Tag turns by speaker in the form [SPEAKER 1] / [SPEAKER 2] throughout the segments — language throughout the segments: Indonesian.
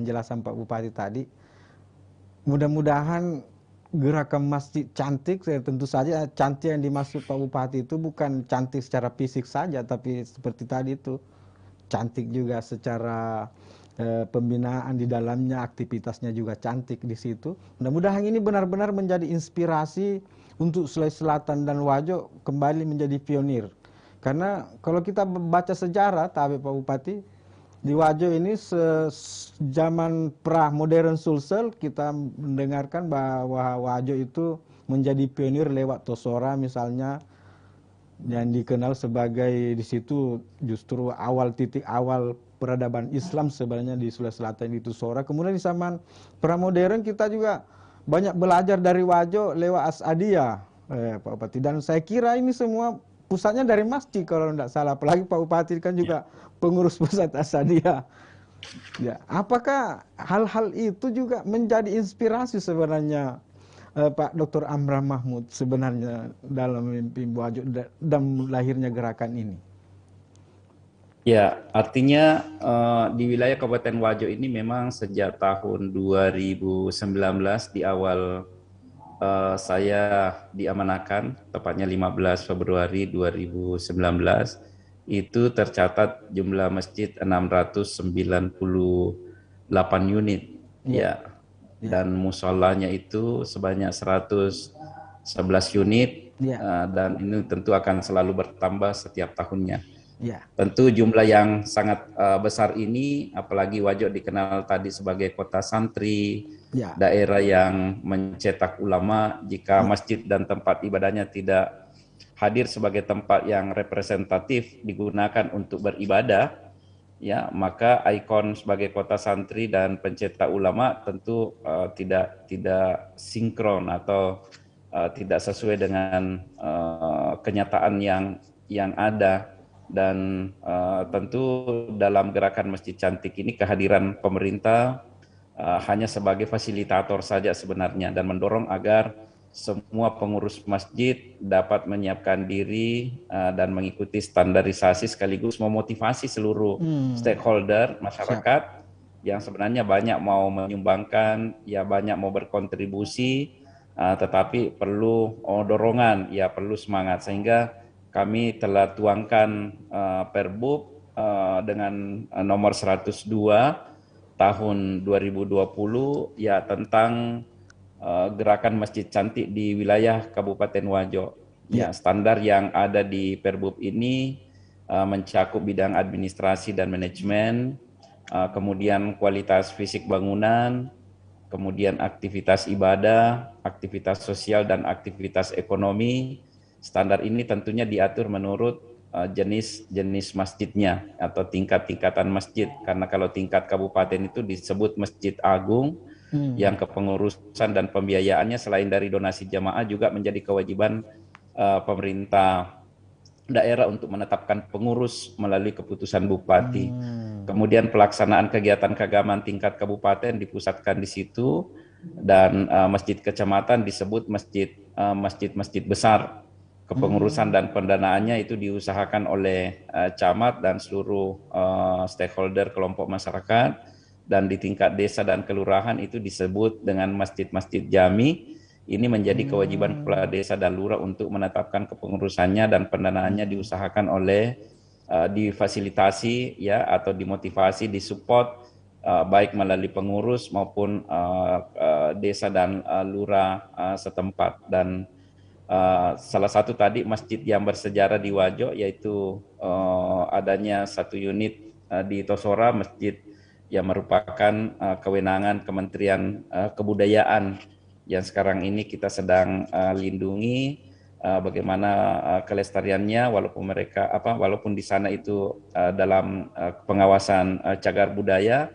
[SPEAKER 1] penjelasan Pak Bupati tadi. Mudah-mudahan gerakan masjid cantik, tentu saja cantik yang dimaksud Pak Bupati itu bukan cantik secara fisik saja, tapi seperti tadi itu cantik juga secara pembinaan di dalamnya, aktivitasnya juga cantik di situ. Mudah-mudahan ini benar-benar menjadi inspirasi untuk Sulawesi Selatan dan Wajo kembali menjadi pionir. Karena kalau kita baca sejarah, tapi Pak Bupati, di Wajo ini zaman pra modern Sulsel kita mendengarkan bahwa Wajo itu menjadi pionir lewat Tosora misalnya, yang dikenal sebagai di situ justru titik awal peradaban Islam sebenarnya di Sulawesi Selatan itu Tosora. Kemudian di zaman pra modern kita juga banyak belajar dari Wajo lewat Asadia, Pak Bupati. Dan saya kira ini semua pusatnya dari masjid kalau tidak salah. Apalagi Pak Bupati kan juga pengurus pusat Asadia. Ya, apakah hal-hal itu juga menjadi inspirasi sebenarnya Pak Dr. Amran Mahmud sebenarnya dalam mimpi Wajo dan lahirnya gerakan ini?
[SPEAKER 2] Ya, artinya di wilayah Kabupaten Wajo ini memang sejak tahun 2019 di awal saya diamanahkan, tepatnya 15 Februari 2019, itu tercatat jumlah masjid 698 unit, ya, dan musolanya itu sebanyak 111 unit, dan ini tentu akan selalu bertambah setiap tahunnya. Tentu jumlah yang sangat besar ini, apalagi Wajo dikenal tadi sebagai kota santri, daerah yang mencetak ulama. Jika masjid dan tempat ibadahnya tidak hadir sebagai tempat yang representatif digunakan untuk beribadah, ya, maka ikon sebagai kota santri dan pencetak ulama tentu tidak sinkron atau tidak sesuai dengan kenyataan yang ada. Dan tentu dalam gerakan Masjid Cantik ini kehadiran pemerintah hanya sebagai fasilitator saja sebenarnya, dan mendorong agar semua pengurus masjid dapat menyiapkan diri dan mengikuti standarisasi sekaligus memotivasi seluruh stakeholder masyarakat yang sebenarnya banyak mau menyumbangkan, ya banyak mau berkontribusi, tetapi perlu dorongan, ya perlu semangat. Sehingga kami telah tuangkan Perbub dengan nomor 102 tahun 2020, ya, tentang gerakan Masjid Cantik di wilayah Kabupaten Wajo. Ya, standar yang ada di Perbub ini mencakup bidang administrasi dan manajemen, kemudian kualitas fisik bangunan, kemudian aktivitas ibadah, aktivitas sosial, dan aktivitas ekonomi. Standar ini tentunya diatur menurut jenis masjidnya atau tingkat-tingkatan masjid. Karena kalau tingkat kabupaten itu disebut Masjid Agung, yang kepengurusan dan pembiayaannya selain dari donasi jamaah juga menjadi kewajiban pemerintah daerah untuk menetapkan pengurus melalui keputusan bupati. Kemudian pelaksanaan kegiatan keagamaan tingkat kabupaten dipusatkan di situ, dan masjid kecamatan disebut masjid besar. Kepengurusan dan pendanaannya itu diusahakan oleh camat dan seluruh stakeholder kelompok masyarakat, dan di tingkat desa dan kelurahan itu disebut dengan masjid-masjid jami. Ini menjadi kewajiban kepala desa dan lurah untuk menetapkan kepengurusannya, dan pendanaannya diusahakan oleh difasilitasi, ya, atau dimotivasi, disupport baik melalui pengurus maupun desa dan lurah setempat. Dan salah satu tadi masjid yang bersejarah di Wajo yaitu adanya satu unit di Tosora, masjid yang merupakan kewenangan Kementerian Kebudayaan, yang sekarang ini kita sedang lindungi bagaimana kelestariannya, walaupun di sana itu dalam pengawasan cagar budaya,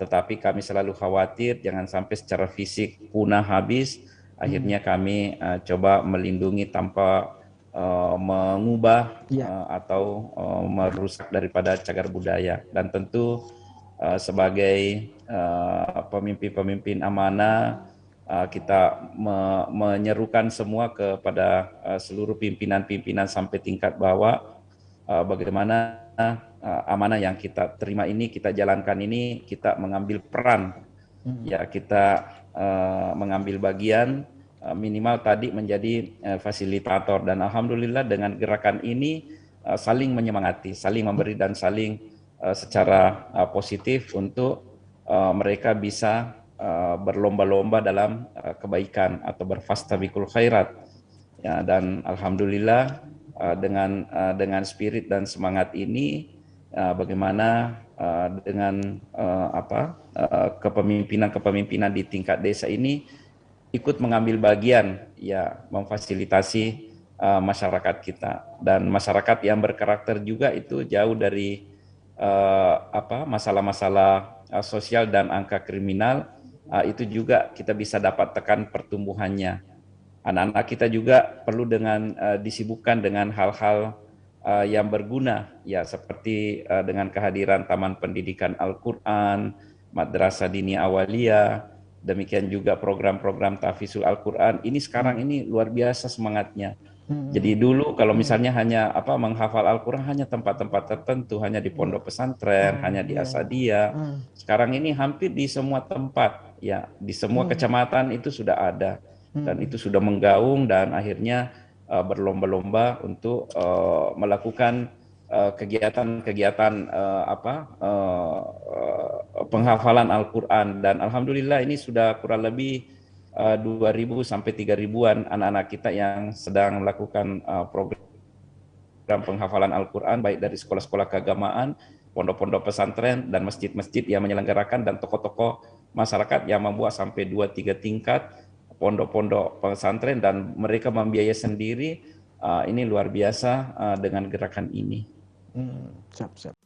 [SPEAKER 2] tetapi kami selalu khawatir jangan sampai secara fisik punah habis. Akhirnya kami coba melindungi tanpa mengubah atau merusak daripada cagar budaya. Dan tentu sebagai pemimpin-pemimpin amanah, kita menyerukan semua kepada seluruh pimpinan-pimpinan sampai tingkat bawah bagaimana amanah yang kita terima ini, kita jalankan ini, kita mengambil peran, ya kita mengambil bagian, minimal tadi menjadi fasilitator. Dan alhamdulillah dengan gerakan ini saling menyemangati, saling memberi dan saling secara positif untuk mereka bisa berlomba-lomba dalam kebaikan atau berfastabiqul khairat. Ya, dan alhamdulillah dengan spirit dan semangat ini, bagaimana dengan kepemimpinan di tingkat desa ini ikut mengambil bagian, ya, memfasilitasi masyarakat kita. Dan masyarakat yang berkarakter juga itu jauh dari masalah-masalah sosial dan angka kriminal, itu juga kita bisa dapat tekan pertumbuhannya. Anak-anak kita juga perlu disibukkan dengan hal-hal yang berguna, ya, seperti dengan kehadiran Taman Pendidikan Al-Quran, Madrasah Dini Awaliyah, demikian juga program-program tahfidzul Al-Quran. Ini sekarang ini luar biasa semangatnya. Jadi dulu kalau misalnya hanya menghafal Al-Quran hanya tempat-tempat tertentu, hanya di pondok pesantren, hanya di Asadiyah. Sekarang ini hampir di semua tempat, ya, di semua kecamatan itu sudah ada, dan itu sudah menggaung, dan akhirnya berlomba-lomba untuk melakukan kegiatan-kegiatan penghafalan Al-Quran. Dan alhamdulillah ini sudah kurang lebih 2.000 sampai 3.000-an anak-anak kita yang sedang melakukan program penghafalan Al-Quran, baik dari sekolah-sekolah keagamaan, pondok-pondok pesantren, dan masjid-masjid yang menyelenggarakan, dan tokoh-tokoh masyarakat yang membuat sampai 2-3 tingkat pondok-pondok pesantren, dan mereka membiayai sendiri. Ini luar biasa dengan gerakan ini.
[SPEAKER 1] Siap.